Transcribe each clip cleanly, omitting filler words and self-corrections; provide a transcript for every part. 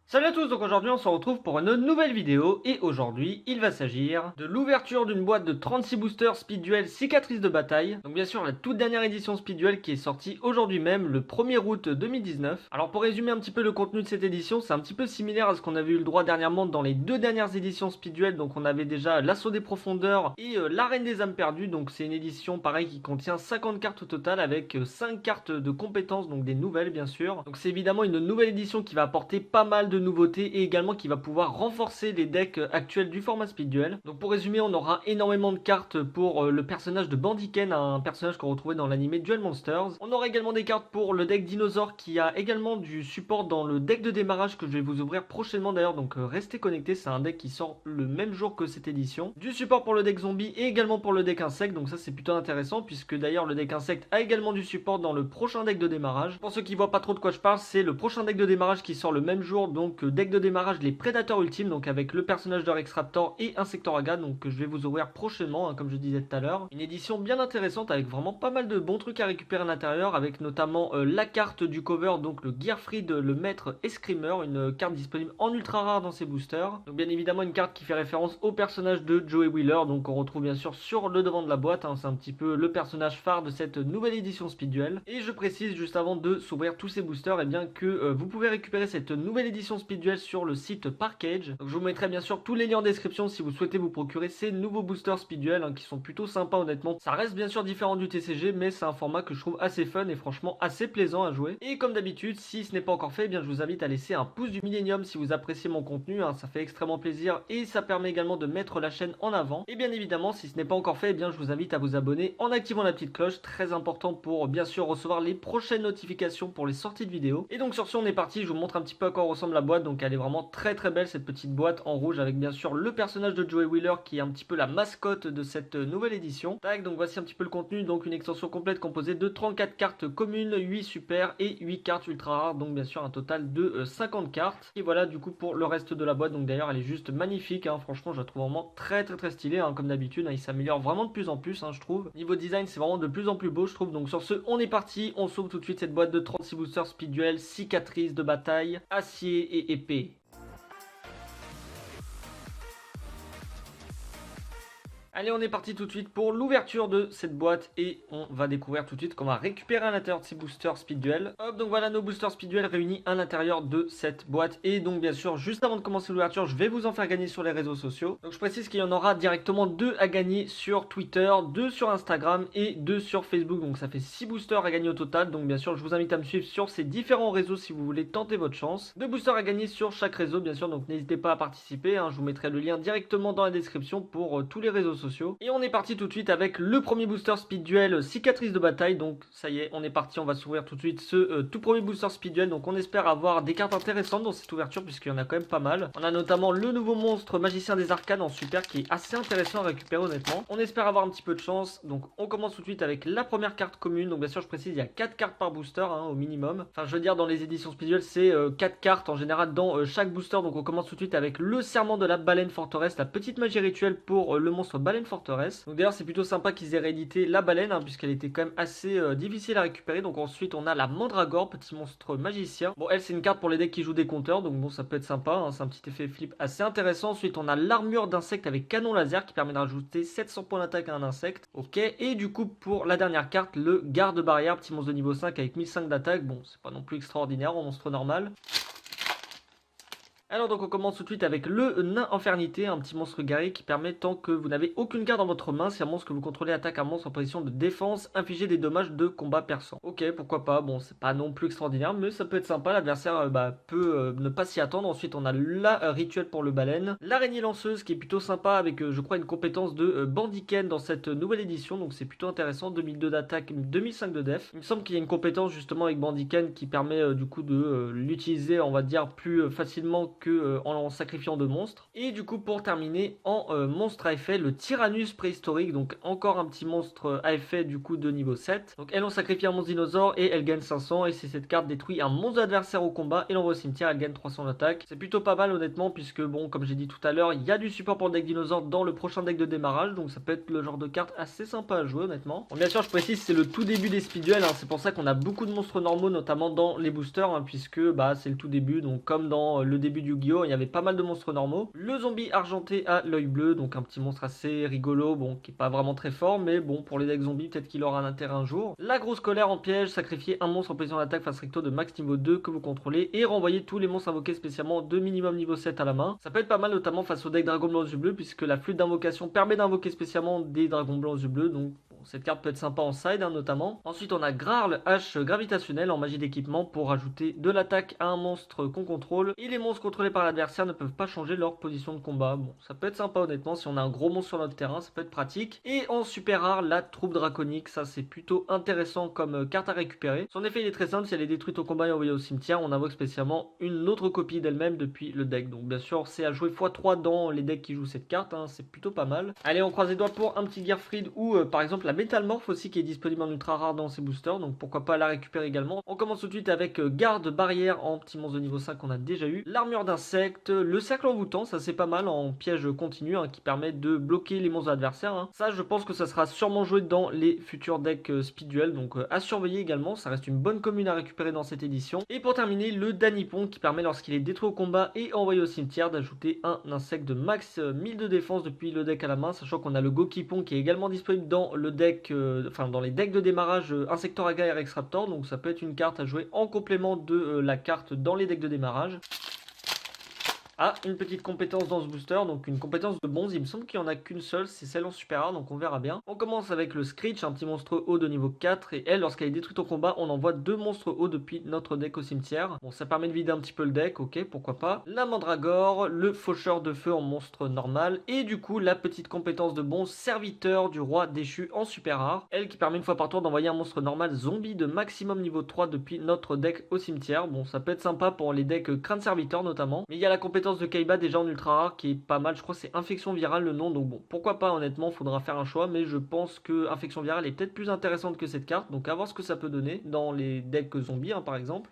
Salut à tous, donc aujourd'hui on se retrouve pour une nouvelle vidéo et aujourd'hui il va s'agir de l'ouverture d'une boîte de 36 boosters Speed Duel cicatrice de bataille. Donc bien sûr la toute dernière édition Speed Duel qui est sortie aujourd'hui même le 1er août 2019. Alors pour résumer un petit peu le contenu de cette édition, c'est un petit peu similaire à ce qu'on avait eu le droit dernièrement dans les deux dernières éditions Speed Duel. Donc on avait déjà l'assaut des profondeurs et l'arène des âmes perdues. Donc c'est une édition pareil qui contient 50 cartes au total avec 5 cartes de compétences, donc des nouvelles bien sûr. Donc c'est évidemment une nouvelle édition qui va apporter pas mal de nouveautés et également qui va pouvoir renforcer les decks actuels du format Speed Duel. Donc pour résumer, on aura énormément de cartes pour le personnage de Bandiken, un personnage qu'on retrouvait dans l'anime Duel Monsters. On aura également des cartes pour le deck Dinosaur qui a également du support dans le deck de démarrage que je vais vous ouvrir prochainement d'ailleurs, donc restez connectés, c'est un deck qui sort le même jour que cette édition. Du support pour le deck Zombie et également pour le deck Insecte, donc ça c'est plutôt intéressant puisque d'ailleurs le deck Insecte a également du support dans le prochain deck de démarrage. Pour ceux qui voient pas trop de quoi je parle, c'est le prochain deck de démarrage qui sort le même jour, donc deck de démarrage les Prédateurs Ultimes, donc avec le personnage de Rex Raptor et Insectoraga, donc que je vais vous ouvrir prochainement, comme je disais tout à l'heure. Une édition bien intéressante avec vraiment pas mal de bons trucs à récupérer à l'intérieur, avec notamment la carte du cover, donc le Gearfried, le maître et Screamer, une carte disponible en ultra rare dans ses boosters. Donc bien évidemment une carte qui fait référence au personnage de Joey Wheeler, donc on retrouve bien sûr sur le devant de la boîte, c'est un petit peu le personnage phare de cette nouvelle édition Speed Duel. Et je précise juste avant de s'ouvrir tous ces boosters, et bien que vous pouvez récupérer cette nouvelle édition Speed Duel sur le site Parkage. Donc je vous mettrai bien sûr tous les liens en description si vous souhaitez vous procurer ces nouveaux boosters Speed Duel qui sont plutôt sympas honnêtement. Ça reste bien sûr différent du TCG, mais c'est un format que je trouve assez fun et franchement assez plaisant à jouer. Et comme d'habitude, si ce n'est pas encore fait, eh bien je vous invite à laisser un pouce du millénium si vous appréciez mon contenu, ça fait extrêmement plaisir et ça permet également de mettre la chaîne en avant. Et bien évidemment, si ce n'est pas encore fait, eh bien je vous invite à vous abonner en activant la petite cloche, très important pour bien sûr recevoir les prochaines notifications pour les sorties de vidéos. Et donc sur ce, on est parti, je vous montre un petit peu à quoi ressemble la boîte. Donc elle est vraiment très belle cette petite boîte en rouge avec bien sûr le personnage de Joey Wheeler qui est un petit peu la mascotte de cette nouvelle édition. Tac, donc voici un petit peu le contenu, donc une extension complète composée de 34 cartes communes, 8 super et 8 cartes ultra rares, donc bien sûr un total de 50 cartes. Et voilà du coup pour le reste de la boîte, donc d'ailleurs elle est juste magnifique, franchement je la trouve vraiment très stylée, comme d'habitude, il s'améliore vraiment de plus en plus, je trouve. Niveau design c'est vraiment de plus en plus beau je trouve, donc sur ce on est parti, on s'ouvre tout de suite cette boîte de 36 boosters Speed Duel, cicatrice de bataille, acier et épée. Allez, on est parti tout de suite pour l'ouverture de cette boîte et on va découvrir tout de suite qu'on va récupérer à l'intérieur de ces boosters Speed Duel. Hop, donc voilà nos boosters Speed Duel réunis à l'intérieur de cette boîte. Et donc bien sûr, juste avant de commencer l'ouverture, je vais vous en faire gagner sur les réseaux sociaux. Donc je précise qu'il y en aura directement 2 à gagner sur Twitter, 2 sur Instagram et 2 sur Facebook. Donc ça fait 6 boosters à gagner au total. Donc bien sûr, je vous invite à me suivre sur ces différents réseaux si vous voulez tenter votre chance. 2 boosters à gagner sur chaque réseau, bien sûr. Donc n'hésitez pas à participer, je vous mettrai le lien directement dans la description pour tous les réseaux sociaux. Et on est parti tout de suite avec le premier booster Speed Duel cicatrice de bataille. Donc ça y est, on est parti, on va s'ouvrir tout de suite ce tout premier booster Speed Duel. Donc on espère avoir des cartes intéressantes dans cette ouverture puisqu'il y en a quand même pas mal. On a notamment le nouveau monstre magicien des arcanes en super qui est assez intéressant à récupérer honnêtement. On espère avoir un petit peu de chance. Donc on commence tout de suite avec la première carte commune. Donc bien sûr je précise, il y a 4 cartes par booster au minimum. Enfin je veux dire, dans les éditions Speed Duel c'est 4 cartes en général dans chaque booster. Donc on commence tout de suite avec le serment de la baleine forteresse, la petite magie rituelle pour le monstre baleine forteresse. Donc d'ailleurs c'est plutôt sympa qu'ils aient réédité la baleine puisqu'elle était quand même assez difficile à récupérer. Donc ensuite on a la mandragore, petit monstre magicien. Bon, elle c'est une carte pour les decks qui jouent des compteurs, donc bon ça peut être sympa, c'est un petit effet flip assez intéressant. Ensuite on a l'armure d'insecte avec canon laser qui permet de rajouter 700 points d'attaque à un insecte. Ok, et du coup pour la dernière carte, le garde barrière, petit monstre de niveau 5 avec 1005 d'attaque. Bon c'est pas non plus extraordinaire en monstre normal. Alors donc on commence tout de suite avec le nain infernité, un petit monstre guerrier qui permet, tant que vous n'avez aucune carte dans votre main, si un monstre que vous contrôlez attaque un monstre en position de défense, infliger des dommages de combat perçant. Ok, pourquoi pas, bon c'est pas non plus extraordinaire, mais ça peut être sympa, l'adversaire peut ne pas s'y attendre. Ensuite on a la rituelle pour le baleine, l'araignée lanceuse qui est plutôt sympa avec je crois une compétence de Bandiken dans cette nouvelle édition, donc c'est plutôt intéressant, 2002 d'attaque, 2005 de def. Il me semble qu'il y a une compétence justement avec Bandiken qui permet du coup de l'utiliser on va dire plus facilement que en sacrifiant 2 monstres. Et du coup pour terminer en monstre à effet, le Tyrannus préhistorique, donc encore un petit monstre à effet du coup de niveau 7. Donc elle on sacrifie un monstre dinosaure et elle gagne 500, et si cette carte détruit un monstre adversaire au combat et l'envoie au cimetière, elle gagne 300 d'attaque. C'est plutôt pas mal honnêtement, puisque bon, comme j'ai dit tout à l'heure, il y a du support pour le deck dinosaure dans le prochain deck de démarrage, donc ça peut être le genre de carte assez sympa à jouer honnêtement. Bon, bien sûr je précise, c'est le tout début des speed duels, hein, c'est pour ça qu'on a beaucoup de monstres normaux notamment dans les boosters, hein, puisque bah c'est le tout début, donc comme dans le début du Yu-Gi-Oh, il y avait pas mal de monstres normaux. Le zombie argenté à l'œil bleu, donc un petit monstre assez rigolo, bon qui est pas vraiment très fort, mais bon pour les decks zombies peut-être qu'il aura un intérêt un jour. La grosse colère en piège, sacrifier un monstre en position d'attaque face recto de max niveau 2 que vous contrôlez et renvoyer tous les monstres invoqués spécialement de minimum niveau 7 à la main. Ça peut être pas mal notamment face au deck dragon blanc aux yeux bleus, puisque la flûte d'invocation permet d'invoquer spécialement des dragons blancs aux yeux bleus, donc bon, cette carte peut être sympa en side hein, notamment. Ensuite on a Grarl H gravitationnel en magie d'équipement pour ajouter de l'attaque à un monstre qu'on contrôle, et les monstres contrôlés par l'adversaire ne peuvent pas changer leur position de combat. Bon ça peut être sympa honnêtement, si on a un gros monstre sur notre terrain ça peut être pratique. Et en super rare, la troupe draconique, ça c'est plutôt intéressant comme carte à récupérer. Son effet il est très simple, si elle est détruite au combat et envoyée au cimetière, on invoque spécialement une autre copie d'elle-même depuis le deck. Donc bien sûr c'est à jouer x3 dans les decks qui jouent cette carte, hein, c'est plutôt pas mal. Allez on croise les doigts pour un petit Gearfried ou par exemple la Métalmorphe aussi qui est disponible en ultra rare dans ses boosters, donc pourquoi pas la récupérer également. On commence tout de suite avec garde barrière en petit monstre de niveau 5 qu'on a déjà eu. L'armure d'insectes, le cercle envoûtant, ça c'est pas mal en piège continu hein, qui permet de bloquer les monstres adversaires. Hein. Ça je pense que ça sera sûrement joué dans les futurs decks speed duel, donc à surveiller également, ça reste une bonne commune à récupérer dans cette édition. Et pour terminer, le Danipon qui permet lorsqu'il est détruit au combat et envoyé au cimetière d'ajouter un insecte de max 1000 de défense depuis le deck à la main, sachant qu'on a le Gokipon qui est également disponible dans le deck, enfin dans les decks de démarrage Insectoraga et Rex Raptor, donc ça peut être une carte à jouer en complément de la carte dans les decks de démarrage. Ah, une petite compétence dans ce booster, donc une compétence de bronze, il me semble qu'il n'y en a qu'une seule, c'est celle en super rare, donc on verra bien. On commence avec le Screech, un petit monstre haut de niveau 4, et elle, lorsqu'elle est détruite au combat, on envoie 2 monstres hauts depuis notre deck au cimetière. Bon, ça permet de vider un petit peu le deck, ok, pourquoi pas. La Mandragore, le Faucheur de feu en monstre normal, et du coup, la petite compétence de bronze, Serviteur du roi déchu en super rare. Elle qui permet une fois par tour d'envoyer un monstre normal zombie de maximum niveau 3 depuis notre deck au cimetière. Bon, ça peut être sympa pour les decks Crâne Serviteur notamment, mais il y a la compétence de Kaiba déjà en ultra rare qui est pas mal, je crois que c'est infection virale le nom, donc bon pourquoi pas honnêtement, faudra faire un choix, mais je pense que infection virale est peut-être plus intéressante que cette carte, donc à voir ce que ça peut donner dans les decks zombies hein, par exemple.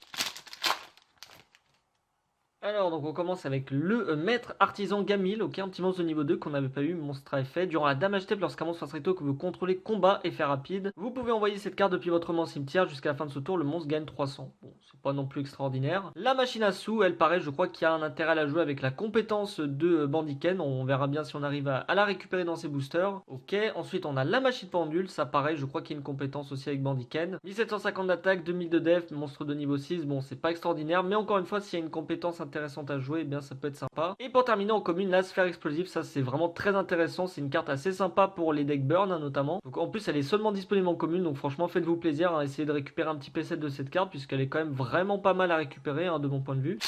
Alors, donc on commence avec le maître artisan Gamil, ok, un petit monstre de niveau 2 qu'on n'avait pas eu, monstre à effet. Durant la damage step, lorsqu'un monstre face recto que vous contrôlez combat effet rapide, vous pouvez envoyer cette carte depuis votre main au cimetière jusqu'à la fin de ce tour, le monstre gagne 300. Bon, c'est pas non plus extraordinaire. La machine à sous, elle pareil, je crois qu'il y a un intérêt à la jouer avec la compétence de Bandiken, on verra bien si on arrive à la récupérer dans ses boosters. Ok, ensuite on a la machine pendule, ça pareil, je crois qu'il y a une compétence aussi avec Bandiken. 1750 d'attaque, 2000 de def, monstre de niveau 6, bon c'est pas extraordinaire, mais encore une fois, s'il y a une compétence intéressante à jouer, eh bien ça peut être sympa. Et pour terminer en commune, la sphère explosive, ça c'est vraiment très intéressant, c'est une carte assez sympa pour les decks burn hein, notamment. Donc en plus elle est seulement disponible en commune, donc franchement faites-vous plaisir à essayer de récupérer un petit P7 de cette carte, puisqu'elle est quand même vraiment pas mal à récupérer hein, de mon point de vue.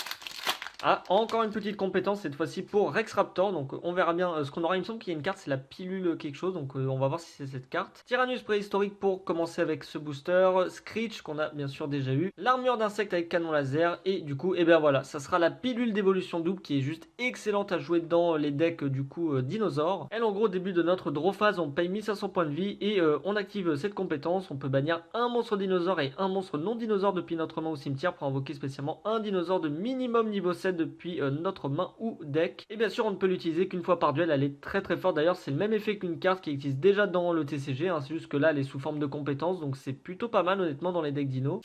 Ah, encore une petite compétence cette fois-ci pour Rex Raptor, donc on verra bien ce qu'on aura. Il me semble qu'il y a une carte, c'est la pilule quelque chose, donc on va voir si c'est cette carte. Tyrannus préhistorique pour commencer avec ce booster, Screech qu'on a bien sûr déjà eu, l'armure d'insecte avec canon laser, et du coup, et bien voilà, ça sera la pilule d'évolution double qui est juste excellente à jouer dans les decks du coup dinosaures. Elle en gros, au début de notre draw phase, on paye 1500 points de vie et on active cette compétence, on peut bannir un monstre dinosaure et un monstre non dinosaure depuis notre main au cimetière pour invoquer spécialement un dinosaure de minimum niveau 7 depuis notre main ou deck. Et bien sûr on ne peut l'utiliser qu'une fois par duel, elle est très très forte, d'ailleurs c'est le même effet qu'une carte qui existe déjà dans le TCG, hein. C'est juste que là elle est sous forme de compétence, donc c'est plutôt pas mal honnêtement dans les decks dino.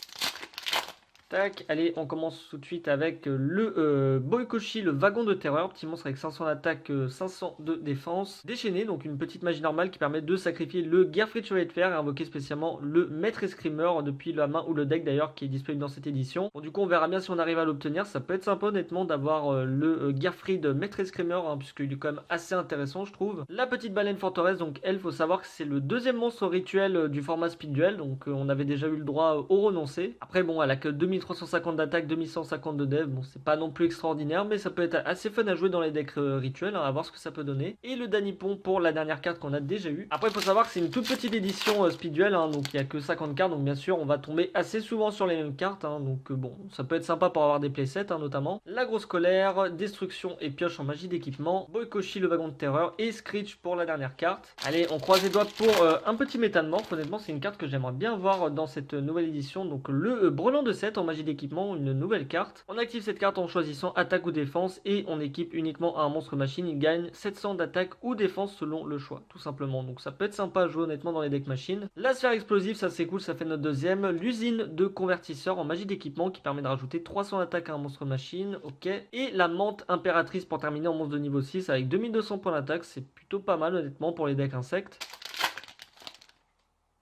Tac, allez, on commence tout de suite avec le Boikoshi, le wagon de terreur, petit monstre avec 500 d'attaque, 500 de défense, déchaîné, donc une petite magie normale qui permet de sacrifier le Gearfried Chevalier de Fer et invoquer spécialement le Maître Escrimeur depuis la main ou le deck d'ailleurs qui est disponible dans cette édition. Bon, du coup on verra bien si on arrive à l'obtenir, ça peut être sympa honnêtement d'avoir le Gearfried Maître Escrimeur, hein, puisqu'il est quand même assez intéressant je trouve. La petite baleine forteresse, donc elle, faut savoir que c'est le deuxième monstre rituel du format speed duel, donc on avait déjà eu le droit au renoncer. Après bon, elle a que 2000 2350 d'attaque, 2150 de dev. Bon, c'est pas non plus extraordinaire, mais ça peut être assez fun à jouer dans les decks rituels, hein, à voir ce que ça peut donner. Et le Danipon pour la dernière carte qu'on a déjà eu. Après, il faut savoir que c'est une toute petite édition Speed Duel, hein, donc il n'y a que 50 cartes, donc bien sûr, on va tomber assez souvent sur les mêmes cartes, hein, donc bon, ça peut être sympa pour avoir des playsets, hein, notamment. La grosse colère, destruction et pioche en magie d'équipement, Boykoshi le wagon de terreur et Screech pour la dernière carte. Allez, on croise les doigts pour un petit métamorphe. Honnêtement, c'est une carte que j'aimerais bien voir dans cette nouvelle édition, donc le brelan de 7 en magie d'équipement, une nouvelle carte. On active cette carte en choisissant attaque ou défense et on équipe uniquement un monstre machine, il gagne 700 d'attaque ou défense selon le choix, tout simplement. Donc ça peut être sympa à jouer honnêtement dans les decks machines. La sphère explosive, ça c'est cool, ça fait notre deuxième. L'usine de convertisseur en magie d'équipement qui permet de rajouter 300 d'attaque à un monstre machine, ok. Et la menthe impératrice pour terminer en monstre de niveau 6 avec 2200 points d'attaque, c'est plutôt pas mal honnêtement pour les decks insectes.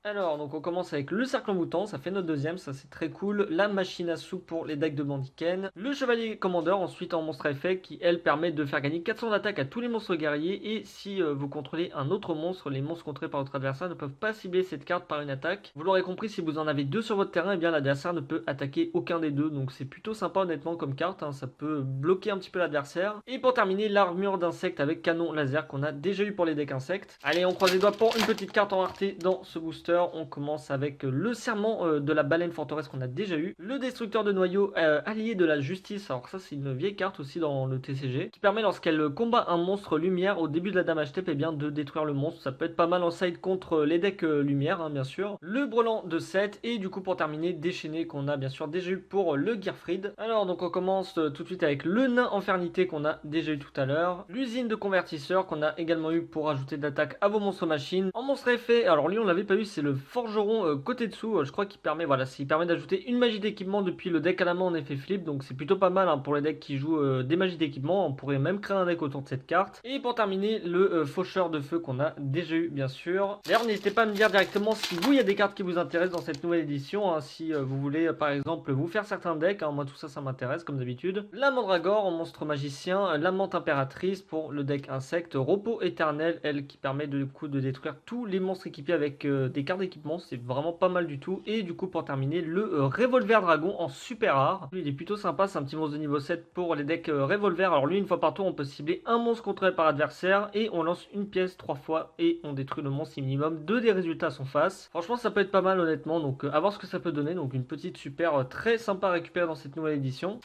Alors, donc on commence avec le cercle moutant, ça fait notre deuxième, ça c'est très cool. La machine à sous pour les decks de Bandiken. Le chevalier commandeur, ensuite en monstre effet, qui elle permet de faire gagner 400 d'attaque à tous les monstres guerriers. Et si vous contrôlez un autre monstre, les monstres contrôlés par votre adversaire ne peuvent pas cibler cette carte par une attaque. Vous l'aurez compris, si vous en avez deux sur votre terrain, et bien l'adversaire ne peut attaquer aucun des deux. Donc c'est plutôt sympa honnêtement comme carte, hein, ça peut bloquer un petit peu l'adversaire. Et pour terminer, l'armure d'insectes avec canon laser qu'on a déjà eu pour les decks insectes. Allez, on croise les doigts pour une petite carte en rareté dans ce booster. On commence avec le serment de la baleine forteresse qu'on a déjà eu. Le destructeur de noyaux allié de la justice. Alors ça c'est une vieille carte aussi dans le TCG. Qui permet lorsqu'elle combat un monstre lumière au début de la damage step, et bien de détruire le monstre. Ça peut être pas mal en side contre les decks lumière, hein, bien sûr. Le brelan de 7 et du coup pour terminer déchaîné qu'on a bien sûr déjà eu pour le Gearfried. Alors donc on commence tout de suite avec le nain infernité qu'on a déjà eu tout à l'heure. L'usine de convertisseur qu'on a également eu pour ajouter de l'attaque à vos monstres machines. En monstre effet, alors lui on l'avait pas eu, c'est le forgeron côté dessous, je crois qu'il permet, voilà, il permet d'ajouter une magie d'équipement depuis le deck à la main en effet flip, donc c'est plutôt pas mal hein, pour les decks qui jouent des magies d'équipement. On pourrait même créer un deck autour de cette carte. Et pour terminer, le faucheur de feu qu'on a déjà eu bien sûr. D'ailleurs n'hésitez pas à me dire directement si vous il y a des cartes qui vous intéressent dans cette nouvelle édition, hein, si vous voulez par exemple vous faire certains decks, hein, moi tout ça ça m'intéresse comme d'habitude. La mandragore en monstre magicien, la menthe impératrice pour le deck insecte, repos éternel, elle qui permet du coup de détruire tous les monstres équipés avec des cartes d'équipement, c'est vraiment pas mal du tout. Et du coup pour terminer, le revolver dragon en super rare. Lui il est plutôt sympa, c'est un petit monstre de niveau 7 pour les decks revolver. Alors lui une fois par tour on peut cibler un monstre contrôlé par adversaire et on lance une pièce 3 fois et on détruit le monstre si minimum 2 des résultats à son face. Franchement ça peut être pas mal honnêtement, donc à voir ce que ça peut donner. Donc une petite super très sympa à récupérer dans cette nouvelle édition.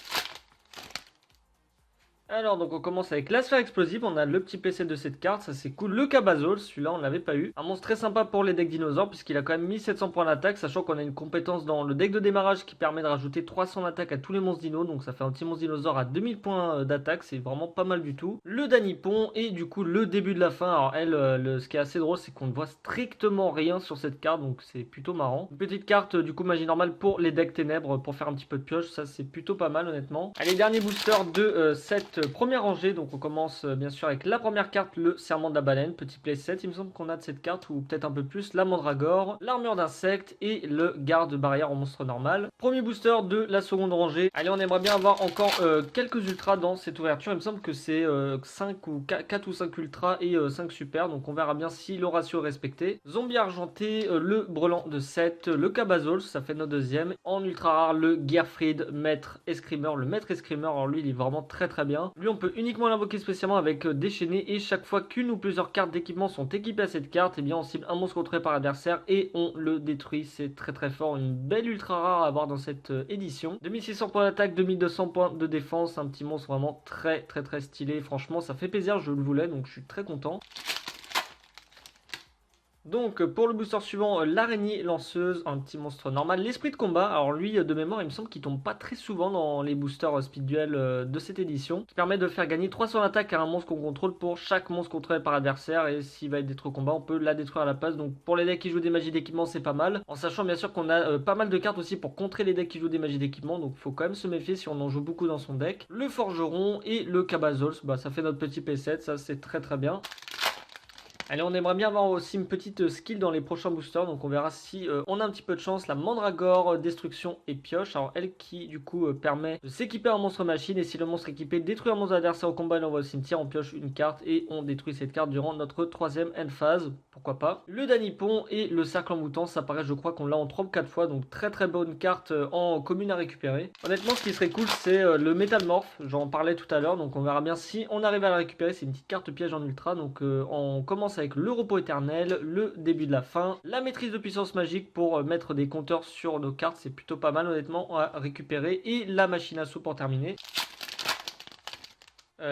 Alors donc on commence avec la sphère explosive, on a le petit PC de cette carte, ça c'est cool. Le Cabazole, celui-là on l'avait pas eu. Un monstre très sympa pour les decks dinosaures puisqu'il a quand même mis 700 points d'attaque, sachant qu'on a une compétence dans le deck de démarrage qui permet de rajouter 300 d'attaque à tous les monstres dinos, donc ça fait un petit monstre dinosaure à 2000 points d'attaque, c'est vraiment pas mal du tout. Le Danipon et du coup le début de la fin, alors elle, ce qui est assez drôle c'est qu'on ne voit strictement rien sur cette carte, donc c'est plutôt marrant. Une petite carte du coup magie normale pour les decks ténèbres pour faire un petit peu de pioche, ça c'est plutôt pas mal honnêtement. Allez, dernier booster de cette première rangée, donc on commence bien sûr avec la première carte, le serment de la baleine, petit playset, il me semble qu'on a de cette carte ou peut-être un peu plus, la mandragore, l'armure d'insectes et le garde barrière en monstre normal. Premier booster de la seconde rangée. Allez, on aimerait bien avoir encore quelques ultras dans cette ouverture, il me semble que c'est 5 ou 4 ou 5 ultras et 5 super, donc on verra bien si le ratio est respecté. Zombie argenté, le brelan de 7, le Cabazole, ça fait notre deuxième. En ultra rare, le Gearfried, maître escrimeur, le maître escrimeur, alors lui il est vraiment très bien. Lui on peut uniquement l'invoquer spécialement avec déchaîné et chaque fois qu'une ou plusieurs cartes d'équipement sont équipées à cette carte, et bien on cible un monstre contrôlé par l'adversaire et on le détruit. C'est très fort, une belle ultra rare à avoir dans cette édition. 2600 points d'attaque, 2200 points de défense, un petit monstre vraiment très stylé. Franchement ça fait plaisir, je le voulais donc je suis très content. Donc pour le booster suivant, l'araignée lanceuse, un petit monstre normal, l'esprit de combat. Alors lui de mémoire il me semble qu'il tombe pas très souvent dans les boosters speed duel de cette édition, qui permet de faire gagner 300 d'attaque à un monstre qu'on contrôle pour chaque monstre contrôlé par adversaire, et s'il va être détruit au combat on peut la détruire à la place. Donc pour les decks qui jouent des magies d'équipement c'est pas mal, en sachant bien sûr qu'on a pas mal de cartes aussi pour contrer les decks qui jouent des magies d'équipement, donc faut quand même se méfier si on en joue beaucoup dans son deck. Le forgeron et le Cabazole, bah ça fait notre petit P7, ça c'est très bien. Allez, on aimerait bien avoir aussi une petite skill dans les prochains boosters, donc on verra si on a un petit peu de chance. La Mandragore, Destruction et Pioche, alors elle qui du coup permet de s'équiper en monstre machine, et si le monstre équipé détruit un monstre adversaire au combat et l'envoie au cimetière, on pioche une carte et on détruit cette carte durant notre troisième end phase, pourquoi pas. Le Danipon et le Cercle Envoûtant, ça paraît, je crois qu'on l'a en 3 ou 4 fois, donc très très bonne carte en commune à récupérer. Honnêtement, ce qui serait cool, c'est le Métamorphe, j'en parlais tout à l'heure, donc on verra bien si on arrive à la récupérer. C'est une petite carte piège en ultra, donc on commence avec le repos éternel, le début de la fin, la maîtrise de puissance magique pour mettre des compteurs sur nos cartes, c'est plutôt pas mal honnêtement à récupérer, et la machine à sous pour terminer.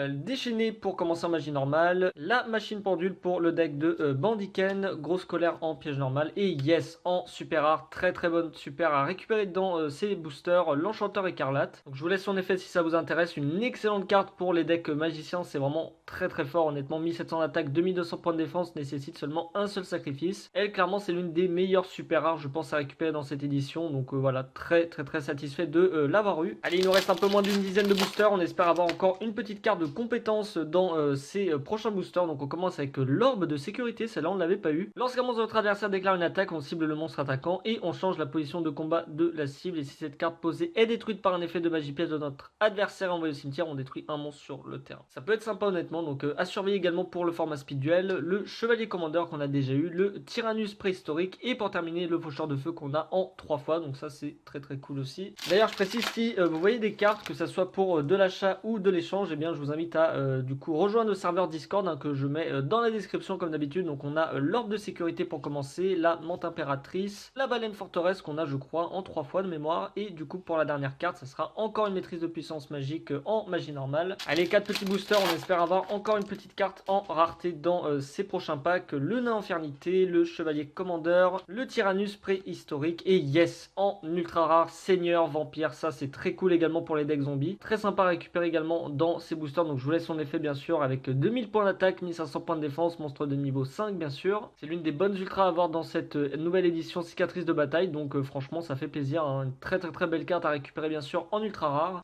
Déchaîné pour commencer en magie normale, la machine pendule pour le deck de Bandiken, grosse colère en piège normal, et yes en super rare, très très bonne super à récupérer dans ces boosters, l'enchanteur écarlate. Donc je vous laisse son effet si ça vous intéresse, une excellente carte pour les decks magiciens, c'est vraiment très très fort honnêtement, 1700 d'attaque, 2200 points de défense, nécessite seulement un seul sacrifice. Elle clairement c'est l'une des meilleures super rares je pense à récupérer dans cette édition, donc voilà, très très très satisfait de l'avoir eu. Allez, il nous reste un peu moins d'une dizaine de boosters, on espère avoir encore une petite carte de compétences dans ces prochains boosters. Donc on commence avec l'orbe de sécurité, celle-là on ne l'avait pas eu. Lorsqu'un monstre de votre adversaire déclare une attaque, on cible le monstre attaquant et on change la position de combat de la cible, et si cette carte posée est détruite par un effet de magie pièce de notre adversaire envoyé au cimetière, on détruit un monstre sur le terrain. Ça peut être sympa honnêtement, donc à surveiller également pour le format speed duel, le chevalier commandeur qu'on a déjà eu, le tyrannus préhistorique, et pour terminer le faucheur de feu qu'on a en 3 fois, donc ça c'est très très cool aussi. D'ailleurs je précise, si vous voyez des cartes, que ça soit pour de l'achat ou de l'échange, et bien je vous invite à du coup rejoindre le serveur Discord que je mets dans la description comme d'habitude. Donc on a l'orbe de sécurité pour commencer, la menthe impératrice, la baleine forteresse qu'on a je crois en 3 fois de mémoire, et du coup pour la dernière carte ça sera encore une maîtrise de puissance magique en magie normale. Allez, 4 petits boosters, on espère avoir encore une petite carte en rareté dans ces prochains packs, le nain infernité, le chevalier commandeur, le tyrannus préhistorique, et yes en ultra rare seigneur vampire. Ça c'est très cool également pour les decks zombies, très sympa à récupérer également dans ces boosters. Donc je vous laisse son effet bien sûr, avec 2000 points d'attaque, 1500 points de défense, monstre de niveau 5 bien sûr. C'est l'une des bonnes ultras à avoir dans cette nouvelle édition cicatrice de bataille, donc franchement ça fait plaisir, hein. Une très très très belle carte à récupérer bien sûr en ultra rare.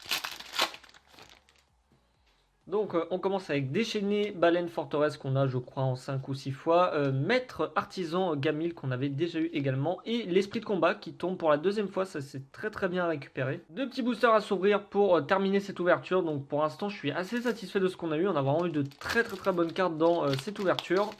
Donc on commence avec déchaîné, baleine forteresse qu'on a je crois en 5 ou 6 fois, maître artisan Gamil qu'on avait déjà eu également, et l'esprit de combat qui tombe pour la deuxième fois, ça c'est très très bien à récupérer. Deux petits boosters à s'ouvrir pour terminer cette ouverture, donc pour l'instant je suis assez satisfait de ce qu'on a eu, on a vraiment eu de très très très bonnes cartes dans cette ouverture.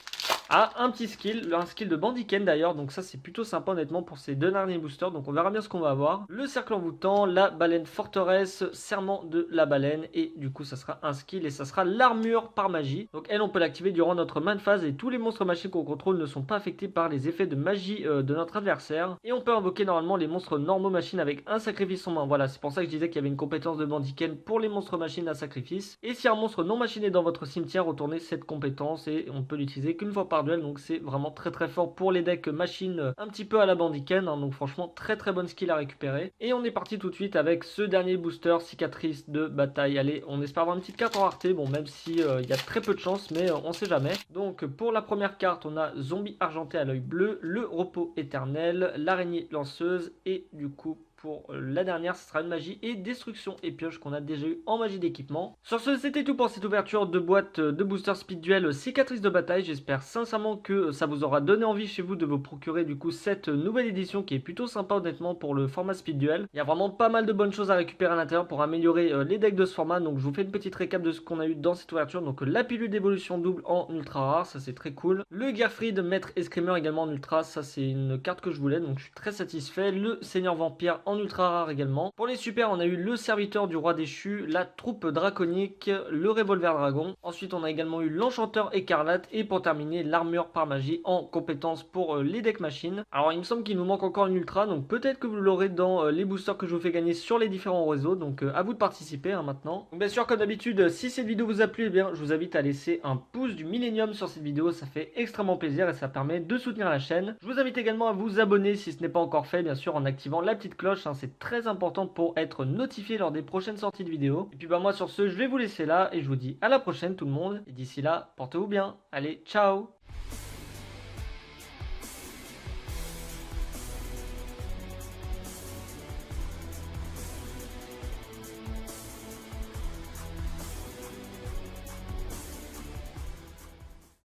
Ah, un petit skill, un skill de Bandiken d'ailleurs, donc ça c'est plutôt sympa honnêtement pour ces deux derniers boosters, donc on verra bien ce qu'on va avoir. Le cercle envoûtant, la baleine forteresse, serment de la baleine, et du coup ça sera un skill et ça sera l'armure par magie. Donc elle on peut l'activer durant notre main phase, et tous les monstres machines qu'on contrôle ne sont pas affectés par les effets de magie de notre adversaire. Et on peut invoquer normalement les monstres normaux machines avec un sacrifice en main. Voilà, c'est pour ça que je disais qu'il y avait une compétence de Bandiken pour les monstres machines à sacrifice. Et si un monstre non machine est dans votre cimetière, retournez cette compétence, et on peut l'utiliser qu'une fois par duel, donc c'est vraiment très très fort pour les decks machines un petit peu à la Bandiken, hein, donc franchement très très bonne skill à récupérer. Et on est parti tout de suite avec ce dernier booster cicatrice de bataille. Allez, on espère avoir une petite carte en rareté, bon même si il y a très peu de chance, mais on sait jamais. Donc pour la première carte on a zombie argenté à l'œil bleu, le repos éternel, l'araignée lanceuse, et du coup pour la dernière, ce sera une magie et destruction et pioche qu'on a déjà eu en magie d'équipement. Sur ce, c'était tout pour cette ouverture de boîte de booster speed duel cicatrice de bataille. J'espère sincèrement que ça vous aura donné envie chez vous de vous procurer du coup cette nouvelle édition qui est plutôt sympa honnêtement pour le format speed duel. Il y a vraiment pas mal de bonnes choses à récupérer à l'intérieur pour améliorer les decks de ce format. Donc je vous fais une petite récap de ce qu'on a eu dans cette ouverture. Donc la pilule d'évolution double en ultra rare, ça c'est très cool. Le Gerfried maître escrimeur également en ultra, ça c'est une carte que je voulais, donc je suis très satisfait. Le seigneur vampire en ultra rare également. Pour les super, on a eu le serviteur du roi déchu, la troupe draconique, le revolver dragon. Ensuite, on a également eu l'enchanteur écarlate, et pour terminer, l'armure par magie en compétence pour les decks machines. Alors, il me semble qu'il nous manque encore une ultra, donc peut-être que vous l'aurez dans les boosters que je vous fais gagner sur les différents réseaux. Donc, à vous de participer maintenant. Donc, bien sûr, comme d'habitude, si cette vidéo vous a plu, eh bien, je vous invite à laisser un pouce du millénium sur cette vidéo. Ça fait extrêmement plaisir et ça permet de soutenir la chaîne. Je vous invite également à vous abonner si ce n'est pas encore fait, bien sûr, en activant la petite cloche, hein, c'est très important pour être notifié lors des prochaines sorties de vidéos. Et puis bah moi sur ce, je vais vous laisser là et je vous dis à la prochaine tout le monde. Et d'ici là, portez-vous bien. Allez, ciao!